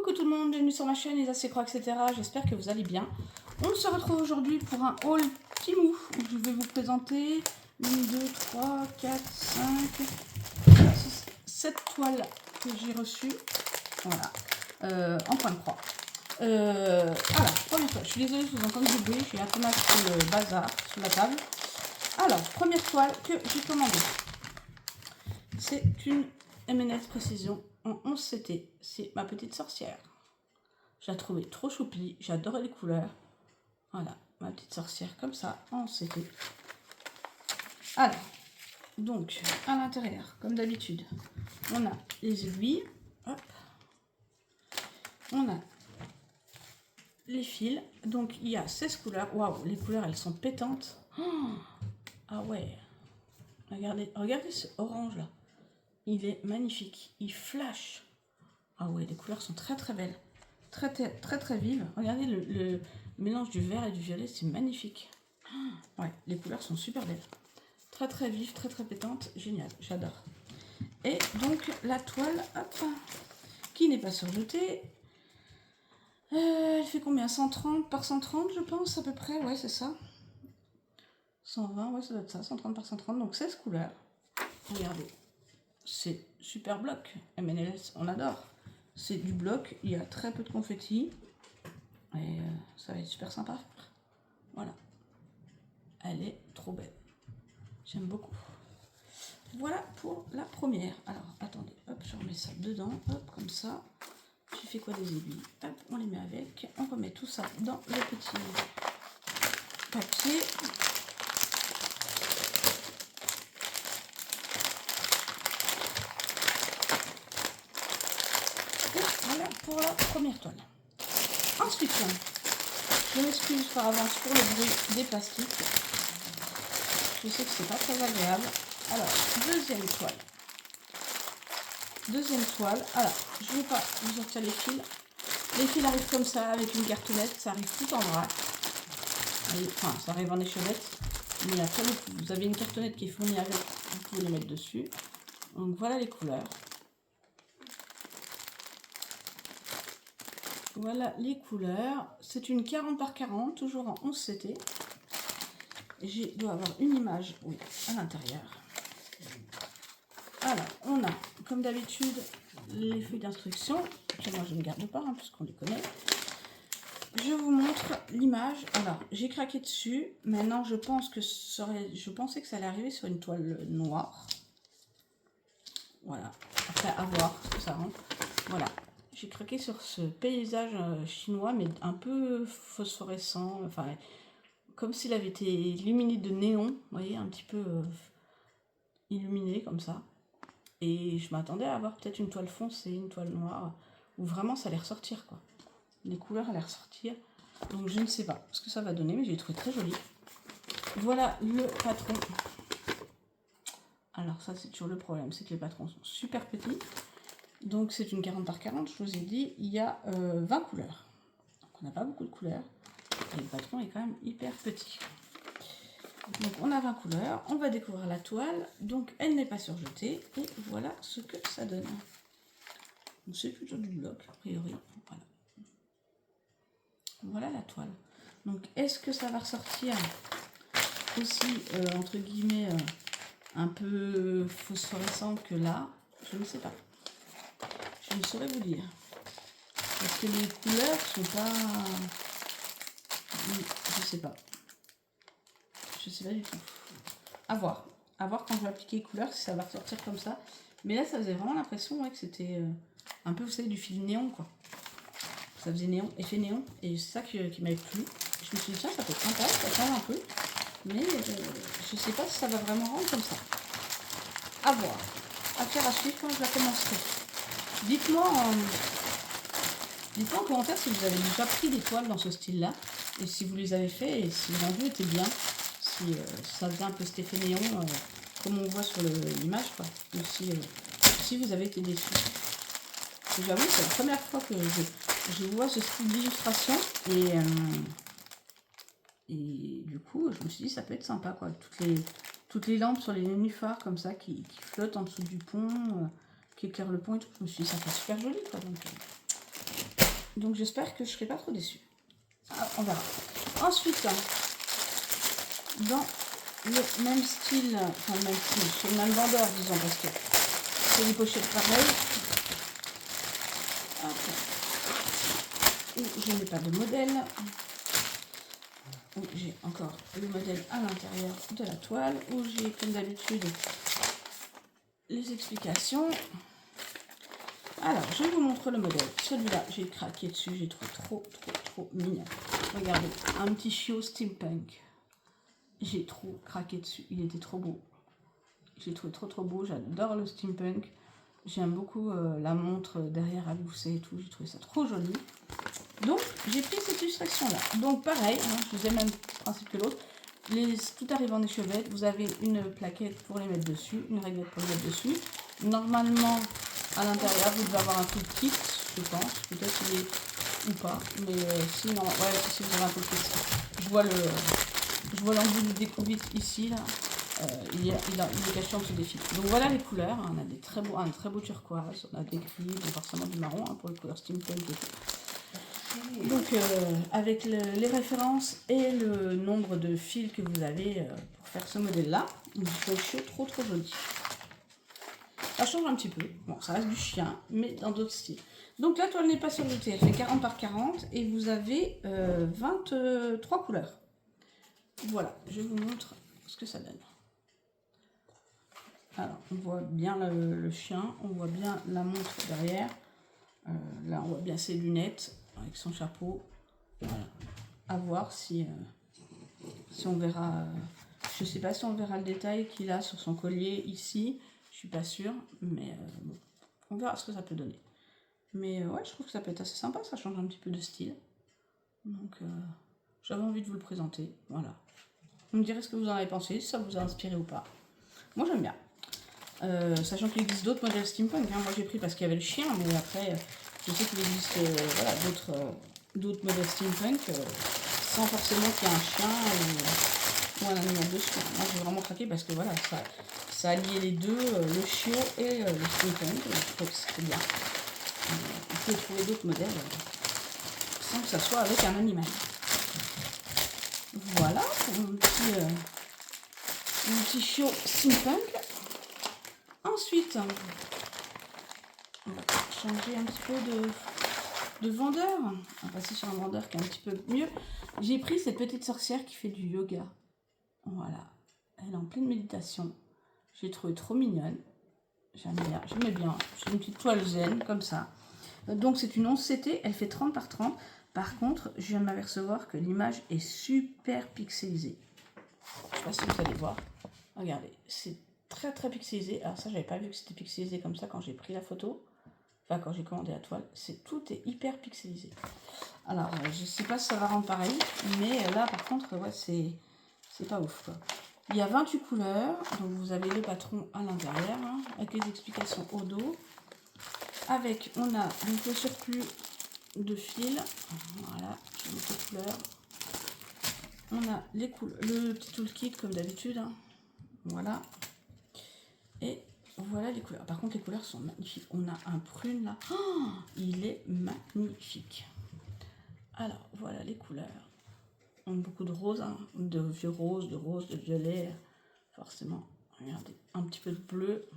Coucou tout le monde, bienvenue sur ma chaîne Les Croix, etc. J'espère que vous allez bien. On se retrouve aujourd'hui pour un haul Temu où je vais vous présenter 1, 2, 3, 4, 5, 6, 7 toiles que j'ai reçues. Voilà, en point de croix. Alors, première toile, je suis désolée si vous entendez du bruit, j'ai un peu mal sur le bazar, sur la table. Alors, première toile que j'ai commandée. C'est une M&S Précision en 11 CT. C'est ma petite sorcière. Je la trouvais trop choupie. J'adorais les couleurs. Voilà, ma petite sorcière comme ça en 11 CT. Alors, donc, à l'intérieur, comme d'habitude, on a les aiguilles. Hop. On a les fils. Donc, il y a 16 couleurs. Waouh, les couleurs, elles sont pétantes. Oh, ah ouais. Regardez ce orange là. Il est magnifique, il flash. Ah ouais, les couleurs sont très très belles, très vives. Regardez le mélange du vert et du violet, c'est magnifique. Ouais, les couleurs sont super belles, très vives, très pétantes, génial, j'adore. Et donc la toile, hop, qui n'est pas surjetée. Elle fait combien? 130 par 130 je pense à peu près, ouais c'est ça. 120, ouais ça doit être ça, 130 par 130, donc 16 couleurs. Regardez. C'est super bloc, M&S, on adore. C'est du bloc, il y a très peu de confetti. Et ça va être super sympa à faire. Voilà. Elle est trop belle. J'aime beaucoup. Voilà pour la première. Alors, attendez, hop, je remets ça dedans, hop, comme ça. J'ai fait quoi des aiguilles? Hop, on les met avec. On remet tout ça dans le petit papier. Voilà pour la première toile. Ensuite, je m'excuse par avance pour le bruit des plastiques. Je sais que c'est pas très agréable. Alors, deuxième toile. Alors, je ne vais pas vous sortir les fils. Les fils arrivent comme ça avec une cartonnette. Ça arrive tout en vrac. Enfin, ça arrive en échevette. Mais après, vous avez une cartonnette qui est fournie avec. Vous pouvez les mettre dessus. Donc, voilà les couleurs. Voilà les couleurs. C'est une 40 par 40, toujours en 11 CT. Je dois avoir une image, oui, à l'intérieur. Alors, on a, comme d'habitude, les feuilles d'instruction, que moi je ne garde pas, hein, puisqu'on les connaît. Je vous montre l'image. Alors, j'ai craqué dessus. Maintenant, je pensais que ça allait arriver sur une toile noire. Voilà. Après, à voir ce que ça rend. Voilà. J'ai craqué sur ce paysage chinois, mais un peu phosphorescent. Enfin, comme s'il avait été illuminé de néon. Vous voyez, un petit peu illuminé comme ça. Et je m'attendais à avoir peut-être une toile foncée, une toile noire, où vraiment ça allait ressortir, quoi. Les couleurs allaient ressortir. Donc je ne sais pas ce que ça va donner, mais j'ai trouvé très joli. Voilà le patron. Alors ça, c'est toujours le problème, c'est que les patrons sont super petits. Donc c'est une 40 par 40, je vous ai dit, il y a 20 couleurs. Donc on n'a pas beaucoup de couleurs. Et le patron est quand même hyper petit. Donc on a 20 couleurs, on va découvrir la toile, donc elle n'est pas surjetée, et voilà ce que ça donne. C'est plutôt du bloc, a priori, voilà. Voilà la toile. Donc est-ce que ça va ressortir aussi, entre guillemets, un peu phosphorescent que là? Je ne sais pas. Je ne saurais vous dire. Parce que les couleurs sont pas... Je sais pas. Je sais pas du tout. À voir. À voir quand je vais appliquer les couleurs si ça va ressortir comme ça. Mais là, ça faisait vraiment l'impression, ouais, que c'était un peu, vous savez, du fil néon, quoi. Ça faisait néon, effet néon. Et c'est ça qui m'avait plu. Je me suis dit, tiens, ça peut être sympa, ça change un peu. Mais je sais pas si ça va vraiment rendre comme ça. À voir. Affaire à suivre quand je la commencerai. Dites-moi en commentaire si vous avez déjà pris des toiles dans ce style-là. Et si vous les avez fait et si le rendu était bien. Si ça faisait un peu cet effet néon, comme on voit sur l'image, quoi. Ou si vous avez été déçus. J'avoue, c'est la première fois que je vois ce style d'illustration. Et du coup, je me suis dit, ça peut être sympa, quoi. Toutes les lampes sur les nénuphars, comme ça, qui flottent en dessous du pont, qui éclairent le pont et tout. Je me suis dit, ça fait super joli, quoi. Donc, Donc j'espère que je ne serai pas trop déçue. Ah, on verra. Ensuite, dans le même style, enfin le même style, c'est le même vendeur, disons, parce que c'est des pochettes pareilles. Où je n'ai pas de modèle. Où j'ai encore le modèle à l'intérieur de la toile. Où j'ai, comme d'habitude, les explications. Alors, je vous montre le modèle. Celui-là, j'ai craqué dessus. J'ai trouvé trop mignon. Regardez, un petit chiot steampunk. J'ai trop craqué dessus. Il était trop beau. J'ai trouvé trop beau. J'adore le steampunk. J'aime beaucoup la montre derrière à gousset et tout. J'ai trouvé ça trop joli. Donc, j'ai pris cette illustration-là. Donc, pareil, hein, je faisais le même principe que l'autre. Tout arrive en échevette. Vous avez une plaquette pour les mettre dessus, une réglette pour les mettre dessus. Normalement, à l'intérieur, vous devez avoir un tout kit, je pense. Peut-être qu'il est ou pas. Mais sinon, ouais, si vous avez un tout kit. Je vois l'embout du découvite ici, là. Il est caché en dessous des fils. Donc voilà les couleurs. On a un très beau turquoise. On a des gris, forcément du marron hein, pour les couleurs steampunk et tout. Donc avec les références et le nombre de fils que vous avez pour faire ce modèle-là, je trouve chaud, trop joli. Ça change un petit peu. Bon, ça reste du chien, mais dans d'autres styles. Donc la toile n'est pas surmontée, elle fait 40 par 40 et vous avez 23 couleurs. Voilà, je vous montre ce que ça donne. Alors, on voit bien le chien, on voit bien la montre derrière. Là, on voit bien ses lunettes avec son chapeau. Voilà. À voir si on verra. Je ne sais pas si on verra le détail qu'il a sur son collier ici. Je suis pas sûre, mais bon, on verra ce que ça peut donner. Mais ouais, je trouve que ça peut être assez sympa, ça change un petit peu de style. Donc, j'avais envie de vous le présenter. Voilà. Vous me direz ce que vous en avez pensé, si ça vous a inspiré ou pas. Moi, j'aime bien. Sachant qu'il existe d'autres modèles steampunk. Hein. Moi, j'ai pris parce qu'il y avait le chien, mais après, je sais qu'il existe voilà, d'autres modèles steampunk sans forcément qu'il y ait un chien ou un animal dessus. Moi, j'ai vraiment craqué parce que voilà, ça alliait les deux, le chiot et le steampunk. Je trouve que c'était bien. On peut trouver d'autres modèles sans que ça soit avec un animal. Voilà pour mon petit chiot steampunk. Ensuite, on va changer un petit peu de vendeur. On va passer sur un vendeur qui est un petit peu mieux. J'ai pris cette petite sorcière qui fait du yoga. Voilà. Elle est en pleine méditation. J'ai trouvé trop mignonne. J'aimais bien. C'est une petite toile zen, comme ça. Donc, c'est une 11 CT. Elle fait 30 par 30. Par contre, je viens de m'apercevoir que l'image est super pixelisée. Je ne sais pas si vous allez voir. Regardez, c'est très pixelisé. Alors ça, j'avais pas vu que c'était pixelisé comme ça quand j'ai pris la photo. Enfin, quand j'ai commandé la toile. Tout est hyper pixelisé. Alors, je sais pas si ça va rendre pareil. Mais là, par contre, ouais, c'est pas ouf, quoi. Il y a 28 couleurs. Donc, vous avez le patron à l'intérieur. Hein, avec les explications au dos. Avec, on a donc le surplus de fil. Voilà, je vous montre les couleurs. On a le petit toolkit comme d'habitude. Hein. Voilà. Et voilà les couleurs. Par contre, les couleurs sont magnifiques. On a un prune là. Oh, il est magnifique. Alors, voilà les couleurs. On a beaucoup de rose, hein, de vieux rose, de violet. Forcément. Regardez, un petit peu de bleu.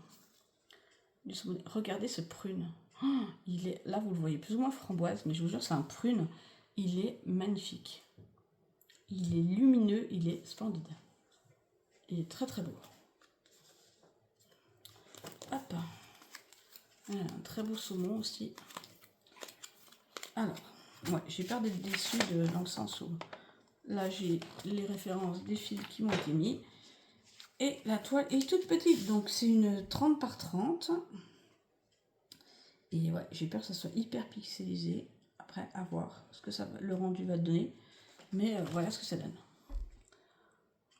Regardez ce prune. Oh, il est là, vous le voyez plus ou moins framboise, mais je vous jure, c'est un prune. Il est magnifique. Il est lumineux, il est splendide. Il est très beau. Hop. Voilà, un très beau saumon aussi. Alors, ouais, j'ai peur d'être déçue dans le sens où là j'ai les références des fils qui m'ont été mis. Et la toile est toute petite, donc c'est une 30 par 30. Et ouais, j'ai peur que ça soit hyper pixelisé. Après, à voir ce que le rendu va donner. Mais voilà ce que ça donne.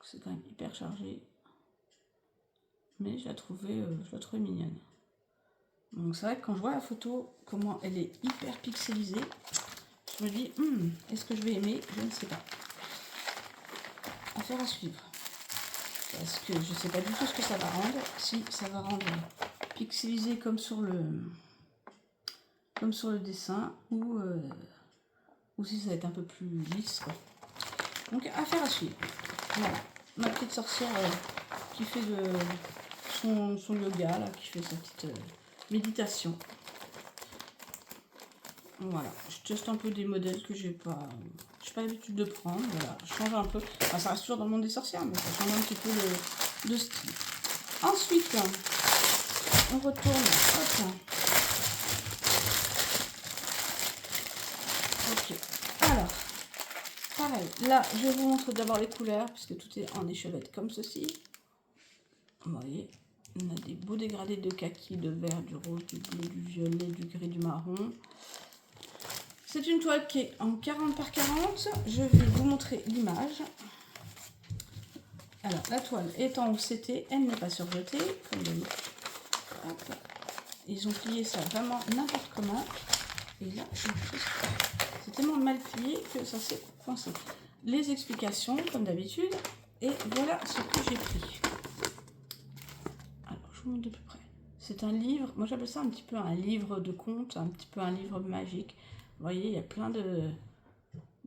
C'est quand même hyper chargé. Mais je la trouvais mignonne. Donc c'est vrai que quand je vois la photo, comment elle est hyper pixelisée, je me dis, est-ce que je vais aimer? Je ne sais pas. Affaire à suivre. Parce que je ne sais pas du tout ce que ça va rendre. Si ça va rendre pixelisé comme sur comme sur le dessin, ou si ça va être un peu plus lisse, quoi. Donc, affaire à suivre. Voilà, ma petite sorcière qui fait son yoga, là, qui fait sa petite méditation. Voilà, je teste un peu des modèles que j'ai pas l'habitude de prendre. Voilà, je change un peu. Enfin, ça reste toujours dans le monde des sorcières, mais ça change un petit peu de style. Ensuite, on retourne. Hop. Ok. Alors, pareil. Là, je vous montre d'abord les couleurs, puisque tout est en échevette comme ceci. Vous voyez, on a des beaux dégradés de kaki, de vert, du rose, du bleu, du violet, du gris, du marron. C'est une toile qui est en 40 par 40. Je vais vous montrer l'image. Alors, la toile est en OCT, elle n'est pas surjetée. Comme hop. Ils ont plié ça vraiment n'importe comment. Et là, c'est tellement mal plié que ça s'est coincé. Les explications, comme d'habitude. Et voilà ce que j'ai pris. Alors, je vous montre de plus près. C'est un livre, moi j'appelle ça un petit peu un livre de contes, un petit peu un livre magique. Vous voyez, il y a plein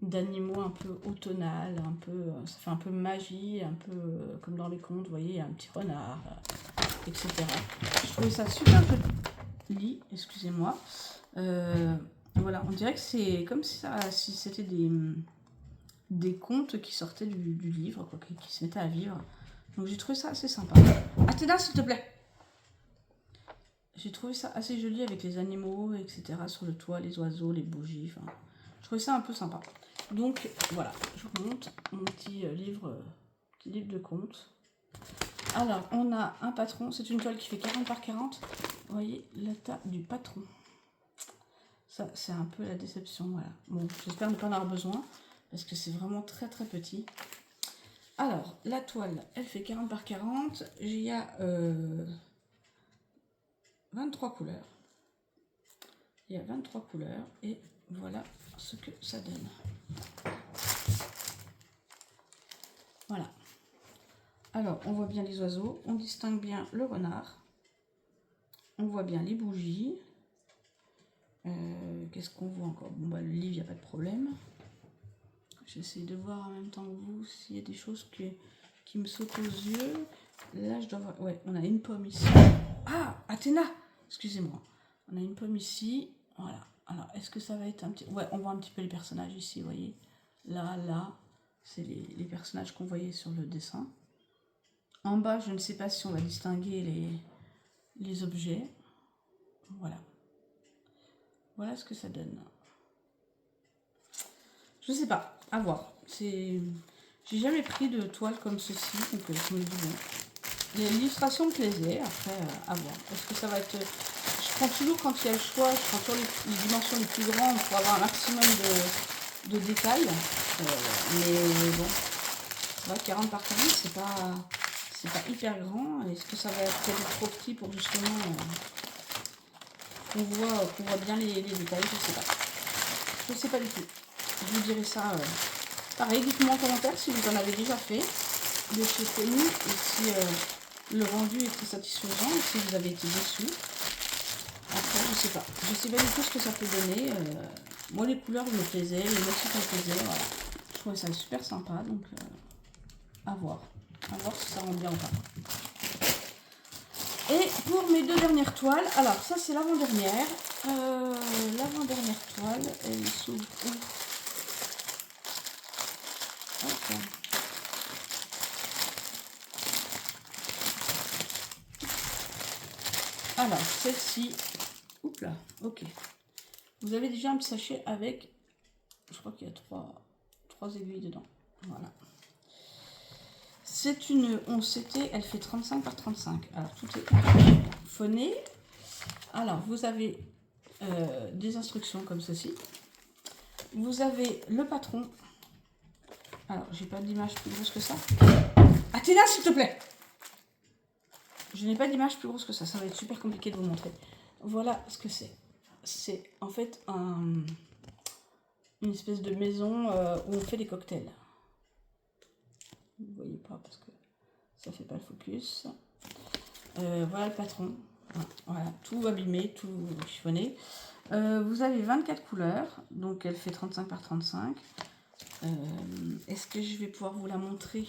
d'animaux un peu automnal, un peu, ça fait un peu magie, un peu comme dans les contes, vous voyez, il y a un petit renard, etc. Je trouvais ça super joli, excusez-moi. Voilà, on dirait que c'est comme si c'était des contes qui sortaient du livre, quoi, qui se mettaient à vivre. Donc j'ai trouvé ça assez sympa. Athéna, s'il te plaît. J'ai trouvé ça assez joli avec les animaux, etc. sur le toit, les oiseaux, les bougies. Enfin, je trouvais ça un peu sympa. Donc voilà, je vous montre mon petit livre de contes. Alors, on a un patron. C'est une toile qui fait 40 par 40. Vous voyez l'état du patron. Ça, c'est un peu la déception. Voilà. Bon, j'espère ne pas en avoir besoin parce que c'est vraiment très très petit. Alors, la toile, elle fait 40 par 40. Il y a 23 couleurs. Il y a 23 couleurs et voilà ce que ça donne. Voilà. Alors, on voit bien les oiseaux, on distingue bien le renard, on voit bien les bougies. Qu'est-ce qu'on voit encore? Bon, bah, le livre, il n'y a pas de problème. J'essaie de voir en même temps que vous s'il y a des choses qui me sautent aux yeux. Là, je dois voir. Ouais, on a une pomme ici. Ah, Athéna! Excusez-moi. On a une pomme ici. Voilà. Alors, est-ce que ça va être un petit... Ouais, on voit un petit peu les personnages ici, vous voyez. Là, c'est les personnages qu'on voyait sur le dessin. En bas, je ne sais pas si on va distinguer les objets. Voilà. Voilà ce que ça donne. Je sais pas, à voir. J'ai jamais pris de toile comme ceci, donc je me dis bon. L'illustration me plaisait, après à voir. Est-ce que ça va être... Je prends toujours quand il y a le choix, je prends toujours les dimensions les plus grandes pour avoir un maximum de détails. Mais bon, c'est vrai, 40 par 40, c'est pas hyper grand. Est-ce que ça va être peut-être trop petit pour justement qu'on voit bien les détails? Je sais pas. Je sais pas du tout. Je vous dirai ça. Pareil, dites-moi en commentaire si vous en avez déjà fait de chez Temu et si le rendu était satisfaisant et si vous avez été déçus. Après, je sais pas. Je sais pas du tout ce que ça peut donner. Moi, les couleurs me plaisaient, les motifs me plaisaient. Voilà. Je trouvais ça super sympa, donc à voir. À voir si ça rend bien ou pas. Et pour mes deux dernières toiles, alors ça c'est l'avant-dernière. L'avant-dernière toile, elle s'ouvre où? Okay. Alors, celle-ci, oups là, ok. Vous avez déjà un petit sachet avec, je crois qu'il y a trois aiguilles dedans. Voilà. C'est une 11CT, elle fait 35 par 35. Alors, tout est phoné. Alors, vous avez des instructions comme ceci. Vous avez le patron. Alors, j'ai pas d'image plus grosse que ça. Athéna, s'il te plaît! Je n'ai pas d'image plus grosse que ça. Ça va être super compliqué de vous montrer. Voilà ce que c'est. C'est en fait une espèce de maison où on fait des cocktails. Vous ne voyez pas parce que ça fait pas le focus. Voilà le patron. Voilà, tout abîmé, tout chiffonné. Vous avez 24 couleurs, donc elle fait 35 par 35. Est-ce que je vais pouvoir vous la montrer?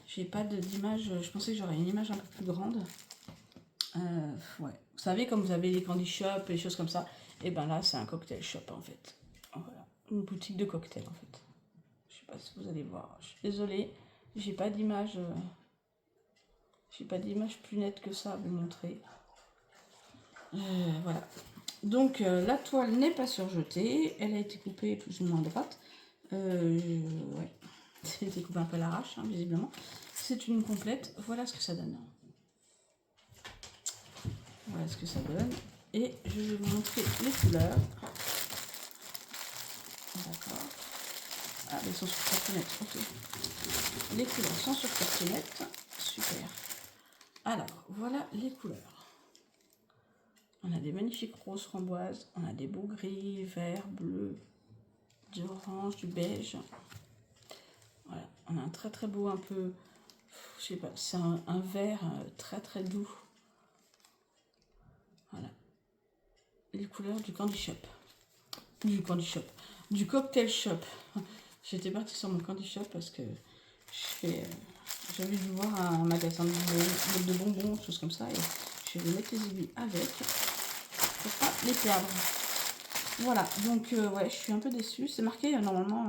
J'ai pas d'image, je pensais que j'aurais une image un peu plus grande. Ouais. Vous savez, comme vous avez les candy shops et les choses comme ça, et ben là c'est un cocktail shop en fait. Voilà, une boutique de cocktails en fait. Je sais pas si vous allez voir. Je suis désolée, j'ai pas d'image. J'ai pas d'image plus nette que ça à vous montrer. Voilà. Donc la toile n'est pas surjetée, elle a été coupée plus ou moins droite. Ouais, elle a été coupée un peu à l'arrache, hein, visiblement. C'est une complète. Voilà ce que ça donne. Voilà ce que ça donne. Et je vais vous montrer les couleurs. D'accord. Ah, elles sont sur cartonnette. Ok. Les couleurs sont sur cartonnette. Super. Alors, voilà les couleurs. On a des magnifiques roses framboises. On a des beaux gris, vert, bleu, du orange, du beige. Voilà. On a un très très beau un peu... Je sais pas, c'est un vert très très doux. Voilà. Les couleurs du candy shop. Du candy shop. Du cocktail shop. J'étais partie sur mon candy shop parce que j'avais dû voir un magasin de bonbons, choses comme ça, et je vais mettre les aiguilles avec pour pas les perdre. Voilà, donc ouais, je suis un peu déçue. C'est marqué normalement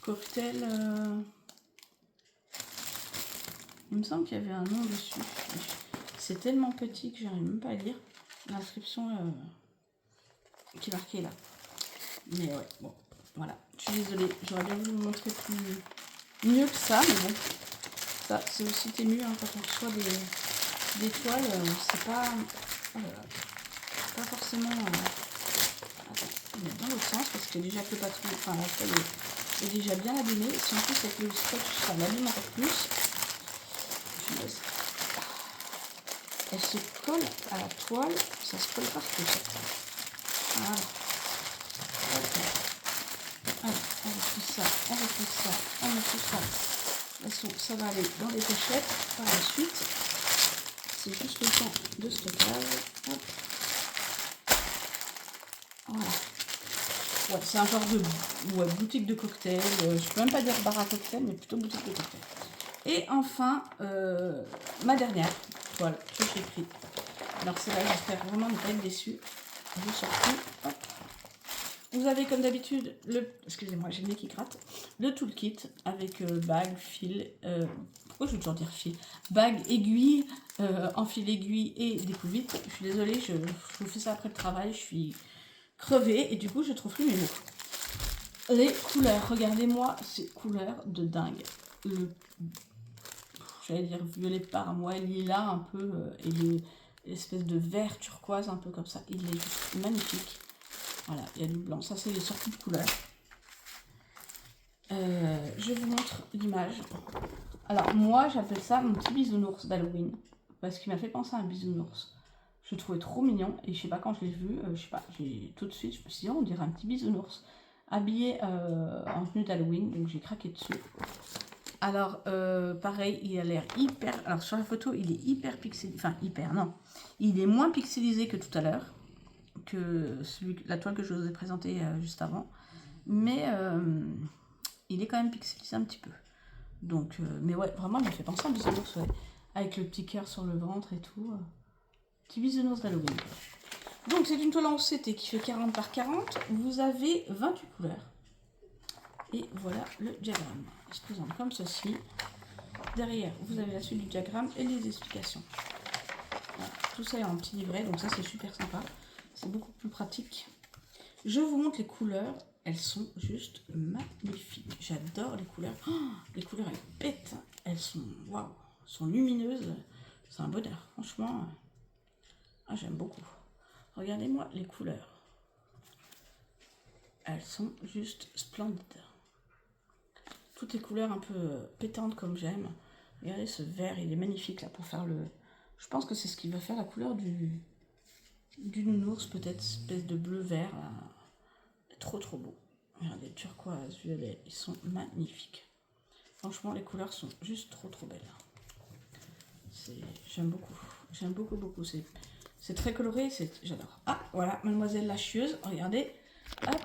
cocktail. Il me semble qu'il y avait un nom dessus. C'est tellement petit que j'arrive même pas à lire l'inscription qui est marquée là. Mais ouais, bon, voilà. Je suis désolée, j'aurais bien voulu vous montrer mieux que ça, mais bon. Ça, c'est aussi ténu hein, quand on reçoit des toiles, c'est pas, pas forcément. Attends, je vais mettre dans l'autre sens parce que déjà que le patron, enfin la toile est déjà bien abîmée. Si en plus avec le scotch, ça l'abîme encore plus. Elle se colle à la toile, ça se colle partout. Voilà. Alors, on replie ça, on replie ça, on replie ça. De toute façon, ça va aller dans les pochettes par la suite. C'est juste le temps de stockage. Hop. Voilà. Ouais, c'est un genre de boutique de cocktail. Je peux même pas dire bar à cocktail, mais plutôt boutique de cocktail. Et enfin, ma dernière toile que j'ai pris. Alors c'est là, j'espère vraiment ne pas être déçue. Je sors tout. Hop. Vous avez comme d'habitude excusez-moi, j'ai le nez qui gratte, le toolkit avec bague, fil, pourquoi je veux toujours dire fil, bague, aiguille, enfil aiguille et découvite. Je suis désolée, je vous fais ça après le travail, je suis crevée et du coup je trouve plus mes mots. Les couleurs, regardez-moi ces couleurs de dingue. J'allais dire violet par moi, lilas un peu, et l'espèce de vert turquoise un peu comme ça, il est juste magnifique. Voilà, il y a du blanc. Ça, c'est les sorties de couleurs. Je vous montre l'image. Alors, moi, j'appelle ça mon petit bisounours d'Halloween. Parce qu'il m'a fait penser à un bisounours. Je le trouvais trop mignon. Et je sais pas, quand je l'ai vu, je sais pas, tout de suite, je me suis dit, oh, on dirait un petit bisounours. Habillé en tenue d'Halloween. Donc, j'ai craqué dessus. Alors, pareil, il a l'air hyper... Alors, sur la photo, il est hyper pixelisé. Enfin, hyper, non. Il est moins pixelisé que tout à l'heure. Que la toile que je vous ai présentée juste avant, mais il est quand même pixelisé un petit peu. Donc, mais ouais, vraiment, il me fait penser à un bisounours, ouais, avec le petit cœur sur le ventre et tout. Petit bisounours d'Halloween. Donc, c'est une toile en CT qui fait 40 par 40. Vous avez 28 couleurs. Et voilà le diagramme. Il se présente comme ceci. Derrière, vous avez la suite du diagramme et les explications. Voilà. Tout ça est en petit livret, donc ça, c'est super sympa. C'est beaucoup plus pratique. Je vous montre les couleurs. Elles sont juste magnifiques. J'adore les couleurs. Oh, les couleurs, elles pètent. Elles sont, waouh, sont lumineuses. C'est un bonheur. Franchement, j'aime beaucoup. Regardez-moi les couleurs. Elles sont juste splendides. Toutes les couleurs un peu pétantes comme j'aime. Regardez ce vert, il est magnifique là pour faire le... Je pense que c'est ce qui va faire la couleur du nounours, peut-être, espèce de bleu-vert. Trop trop beau. Regardez, turquoise, violet, ils sont magnifiques. Franchement, les couleurs sont juste trop trop belles. J'aime beaucoup. J'aime beaucoup beaucoup. C'est C'est très coloré, j'adore. Ah, voilà, Mademoiselle la chieuse, regardez. Hop.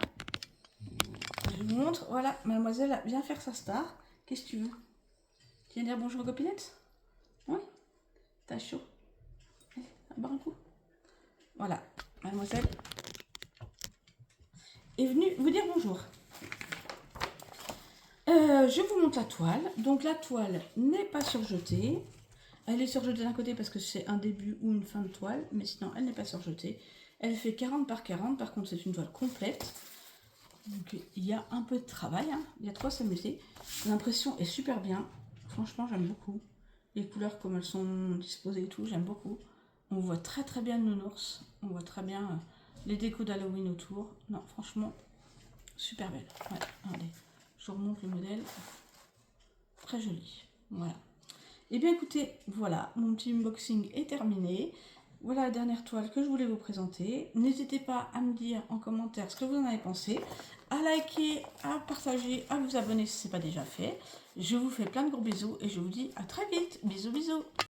Je vous montre, voilà, Mademoiselle vient faire sa star. Qu'est-ce que tu veux? Tu viens dire bonjour aux copinettes? Oui? T'as chaud? Allez, boire un coup. Voilà, Mademoiselle est venue vous dire bonjour. Je vous montre la toile. Donc la toile n'est pas surjetée. Elle est surjetée d'un côté parce que c'est un début ou une fin de toile, mais sinon elle n'est pas surjetée. Elle fait 40 par 40, par contre c'est une toile complète. Donc il y a un peu de travail, hein. Il y a de quoi s'amuser. L'impression est super bien. Franchement j'aime beaucoup. Les couleurs comme elles sont disposées et tout, j'aime beaucoup. On voit très très bien le nounours. On voit très bien les décos d'Halloween autour. Non, franchement, super belle. Ouais, regardez. Je vous remonte le modèle. Très joli. Voilà. Et bien écoutez, voilà, mon petit unboxing est terminé. Voilà la dernière toile que je voulais vous présenter. N'hésitez pas à me dire en commentaire ce que vous en avez pensé, à liker, à partager, à vous abonner si ce n'est pas déjà fait. Je vous fais plein de gros bisous et je vous dis à très vite. Bisous bisous.